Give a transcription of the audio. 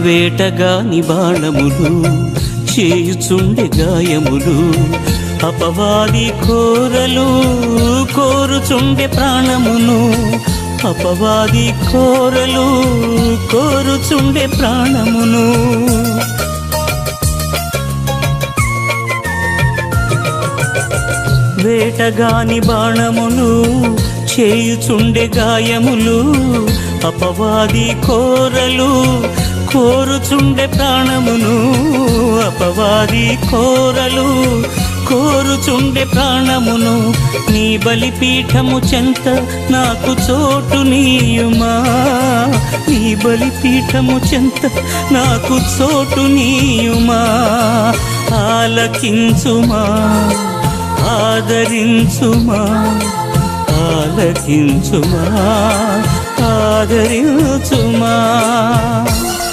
వేటగాని బాణములు చేయుచుండె గాయములు, అపవాది కోరలు కోరుచుండె ప్రాణమును, అపవాది కోరలు కోరుచుండె ప్రాణమును. వేటగాని బాణములు చేయుచుండె గాయములు, అపవాది కోరలు కోరుచుండె ప్రాణమును, అపవాది కోరలు కోరుచుండె ప్రాణమును. నీ బలిపీఠము చెంత నాకు చోటు నీయుమా, నీ బలిపీఠము చెంత నాకు చోటు నీయుమా. ఆలకించుమా, ఆదరించుమా, ఆలకించుమా, ఆదరించుమా.